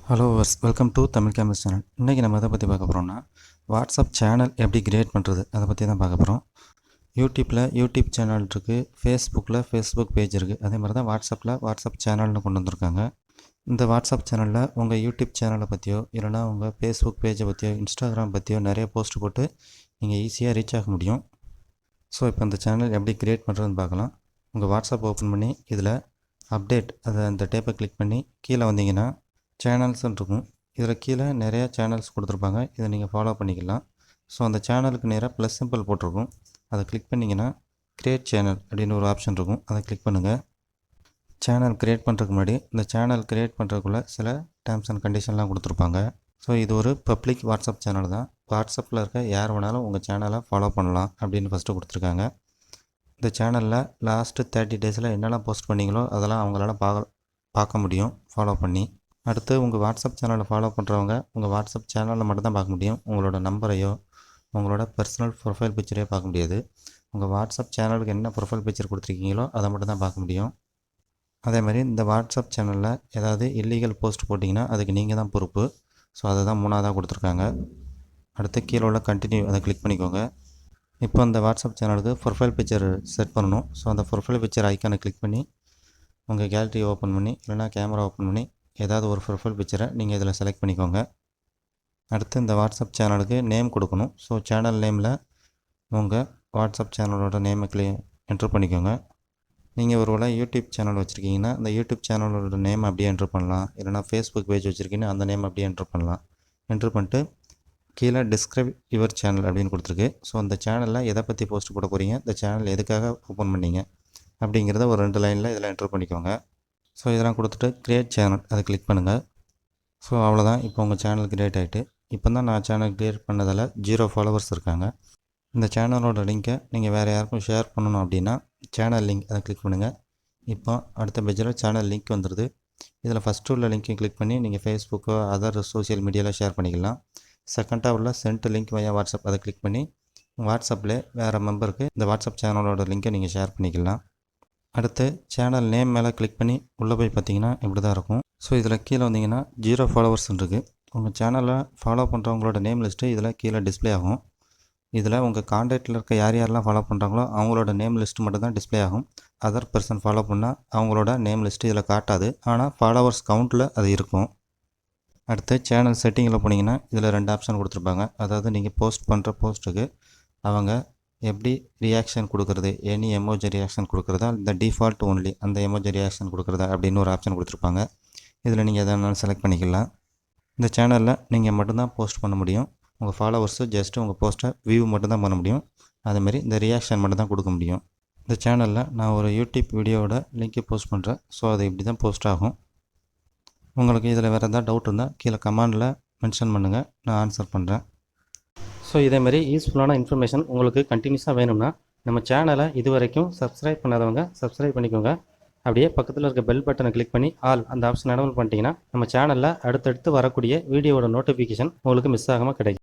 Hello welcome to Tamil campus channel. இன்றைக்கி நம்ம எதை பற்றி பார்க்க போகிறோம்னா, வாட்ஸ்அப் சேனல் எப்படி கிரியேட் பண்ணுறது அதை பற்றி தான் பார்க்க போகிறோம். யூடியூப்பில் யூடியூப் சேனல் இருக்குது, ஃபேஸ்புக்கில் ஃபேஸ்புக் பேஜ் இருக்குது. அதே மாதிரி தான் வாட்ஸ்அப்பில் வாட்ஸ்அப் சேனல்னு கொண்டு வந்திருக்காங்க. இந்த வாட்ஸ்அப் சேனலில் உங்கள் யூடியூப் சேனலை பற்றியோ இல்லைனா உங்கள் ஃபேஸ்புக் பேஜை பற்றியோ இன்ஸ்டாகிராம் பற்றியோ நிறைய போஸ்ட் போட்டு நீங்கள் ஈஸியாக ரீச் ஆக முடியும். ஸோ இப்போ இந்த சேனல் எப்படி கிரியேட் பண்ணுறதுன்னு பார்க்கலாம். உங்கள் வாட்ஸ்அப் ஓப்பன் பண்ணி இதில் அப்டேட் அந்த டேப்பை கிளிக் பண்ணி கீழே வந்தீங்கன்னா சேனல்ஸ்ன்னு இருக்கும். இதில் கீழே நிறையா சேனல்ஸ் கொடுத்துருப்பாங்க. இதை நீங்கள் ஃபாலோ பண்ணிக்கலாம். ஸோ அந்த சேனலுக்கு நேராக ப்ளஸ் சிம்பிள் போட்டிருக்கும். அதை கிளிக் பண்ணிங்கன்னா க்ரியேட் சேனல் அப்படின்னு ஒரு ஆப்ஷன் இருக்கும். அதை கிளிக் பண்ணுங்கள். சேனல் க்ரியேட் பண்ணுறதுக்கு முன்னாடி இந்த சேனல் க்ரியேட் பண்ணுறதுக்குள்ளே சில டேர்ம்ஸ் அண்ட் கண்டிஷன்லாம் கொடுத்துருப்பாங்க. ஸோ இது ஒரு பப்ளிக் வாட்ஸ்அப் சேனல் தான். வாட்ஸ்அப்பில் இருக்க யார் வேணாலும் உங்கள் சேனலை ஃபாலோ பண்ணலாம் அப்படின்னு ஃபஸ்ட்டு கொடுத்துருக்காங்க. இந்த சேனலில் லாஸ்ட்டு 30 டேஸில் என்னெல்லாம் போஸ்ட் பண்ணிங்களோ அதெல்லாம் அவங்களால பார்க்க முடியும் ஃபாலோ பண்ணி. அடுத்து உங்கள் வாட்ஸ்அப் சேனலை ஃபாலோ பண்ணுறவங்க உங்கள் வாட்ஸ்அப் சேனலில் மட்டும் தான் பார்க்க முடியும். உங்களோட நம்பரையோ உங்களோட பர்சனல் ப்ரொஃபைல் பிக்சரையோ பார்க்க முடியாது. உங்கள் வாட்ஸ்அப் சேனலுக்கு என்ன ப்ரொஃபைல் பிக்சர் கொடுத்துருக்கீங்களோ அதை மட்டும் தான் பார்க்க முடியும். அதே மாதிரி இந்த வாட்ஸ்அப் சேனலில் ஏதாவது இல்லீகல் போஸ்ட் போட்டிங்கன்னா அதுக்கு நீங்கள் தான் பொறுப்பு. ஸோ அதை தான் 3ஆவதாக கொடுத்துருக்காங்க. அடுத்து கீழே உள்ள கண்டினியூ அதை கிளிக் பண்ணிக்கோங்க. இப்போ அந்த வாட்ஸ்அப் சேனலுக்கு ப்ரொஃபைல் பிக்சர் செட் பண்ணணும். ஸோ அந்த ப்ரொஃபைல் பிக்சர் ஐக்கானை கிளிக் பண்ணி உங்கள் கேலரி ஓப்பன் பண்ணி இல்லைனா கேமரா ஓப்பன் பண்ணி ஏதாவது ஒரு ப்ரொஃபைல் பிக்சரை நீங்கள் இதில் செலக்ட் பண்ணிக்கோங்க. அடுத்து இந்த வாட்ஸ்அப் சேனலுக்கு நேம் கொடுக்கணும். ஸோ சேனல் நேமில் உங்கள் வாட்ஸ்அப் சேனலோட நேமை என்ட்ரு பண்ணிக்கோங்க. நீங்கள் ஒரு வேளை யூடியூப் சேனல் வச்சுருக்கீங்கன்னா அந்த யூடியூப் சேனலோட நேம் அப்படியே என்ட்ரு பண்ணலாம். இல்லைனா ஃபேஸ்புக் பேஜ் வச்சுருக்கீங்கன்னா அந்த நேம் அப்படியே என்ட்ரு பண்ணலாம். என்ட்ரு பண்ணிட்டு கீழே டிஸ்கிரைப் யுவர் சேனல் அப்படின்னு கொடுத்துருக்கு. ஸோ அந்த சேனலில் எதை பற்றி போஸ்ட் போட போகிறீங்க, இந்த சேனல் எதுக்காக ஓப்பன் பண்ணீங்க அப்படிங்கிறத ஒரு 2 லைனில் இதில் என்ட்ரு பண்ணிக்கோங்க. ஸோ இதெல்லாம் கொடுத்துட்டு க்ரியேட் சேனல் அதை கிளிக் பண்ணுங்கள். ஸோ அவ்வளோதான். இப்போ உங்கள் சேனல் க்ரியேட் ஆகிட்டு இப்போ தான் நான் சேனல் க்ரியேட் பண்ணதால் 0 ஃபாலோவர்ஸ் இருக்காங்க. இந்த சேனலோட லிங்க்கை நீங்கள் வேறு யாருக்கும் ஷேர் பண்ணணும் அப்படின்னா சேனல் லிங்க் அதை கிளிக் பண்ணுங்கள். இப்போ அடுத்த பேஜில் சேனல் லிங்க் வந்துடுது. இதில் ஃபஸ்ட்டு உள்ள லிங்க்கையும் கிளிக் பண்ணி நீங்கள் ஃபேஸ்புக்கோ அதர் சோஷியல் மீடியாவில் ஷேர் பண்ணிக்கலாம். செகண்டாக உள்ள சென்ட் லிங்க் வயா வாட்ஸ்அப் அதை கிளிக் பண்ணி வாட்ஸ்அப்பில் வேறு மெம்பருக்கு இந்த வாட்ஸ்அப் சேனலோட லிங்க்கை நீங்கள் ஷேர் பண்ணிக்கலாம். அடுத்து சேனல் நேம் மேலே கிளிக் பண்ணி உள்ளே போய் பார்த்தீங்கன்னா இப்படி தான் இருக்கும். ஸோ இதில் கீழே வந்தீங்கன்னா 0 ஃபாலோவர்ஸ் இருக்குது. உங்கள் சேனலை ஃபாலோ பண்ணுறவங்களோட நேம் லிஸ்ட்டு இதில் கீழே டிஸ்பிளே ஆகும். இதில் உங்கள் கான்டாக்டில் இருக்க யாரெல்லாம் ஃபாலோ பண்ணுறாங்களோ அவங்களோட நேம் லிஸ்ட்டு மட்டும் தான் டிஸ்பிளே ஆகும். அதர் பர்சன் ஃபாலோ பண்ணால் அவங்களோட நேம் லிஸ்ட்டு இதில் காட்டாது. ஆனால் ஃபாலோவர்ஸ் கவுண்ட்டில் அது இருக்கும். அடுத்து சேனல் செட்டிங்கில் போனீங்கன்னா இதில் 2 ஆப்ஷன் கொடுத்துருப்பாங்க. அதாவது நீங்கள் போஸ்ட் பண்ணுற போஸ்ட்டுக்கு அவங்க எப்படி ரியாக்ஷன் கொடுக்குறது, எனி எமோஜி ரியாக்ஷன் கொடுக்குறதா, இந்த டிஃபால்ட் ஒன்லி அந்த எமோஜி ரியாக்ஷன் கொடுக்குறதா அப்படின்னு ஒரு ஆப்ஷன் கொடுத்துருப்பாங்க. இதில் நீங்கள் எதை வேணாலும் செலக்ட் பண்ணிக்கலாம். இந்த சேனலில் நீங்கள் மட்டும்தான் போஸ்ட் பண்ண முடியும். உங்கள் ஃபாலோவர்ஸு ஜஸ்ட்டு உங்கள் போஸ்ட்டை வியூ மட்டும்தான் பண்ண முடியும். அதேமாதிரி இந்த ரியாக்ஷன் மட்டும் தான் கொடுக்க முடியும். இந்த சேனலில் நான் ஒரு யூடியூப் வீடியோவோட லிங்க்கை போஸ்ட் பண்ணுறேன். ஸோ அது இப்படி தான் போஸ்ட் ஆகும். உங்களுக்கு இதில் வேறு எதாவது டவுட் இருந்தால் கீழே கமெண்டில் மென்ஷன் பண்ணுங்கள், நான் ஆன்சர் பண்ணுறேன். ஸோ இதேமாதிரி யூஸ்ஃபுல்லான இன்ஃபர்மேஷன் உங்களுக்கு கண்டினியூஸாக வேணும்னா நம்ம சேனலை இது வரைக்கும் சப்ஸ்கிரைப் பண்ணாதவங்க சப்ஸ்கிரைப் பண்ணிக்கோங்க. அப்படியே பக்கத்தில் இருக்க பெல் பட்டனை கிளிக் பண்ணி ஆல் அந்த ஆப்ஷன் எனேபிள் பண்ணிட்டீங்கன்னா நம்ம சேனலில் அடுத்தடுத்து வரக்கூடிய வீடியோவோட நோட்டிஃபிகேஷன் உங்களுக்கு மிஸ் ஆகாமல் கிடைக்கும்.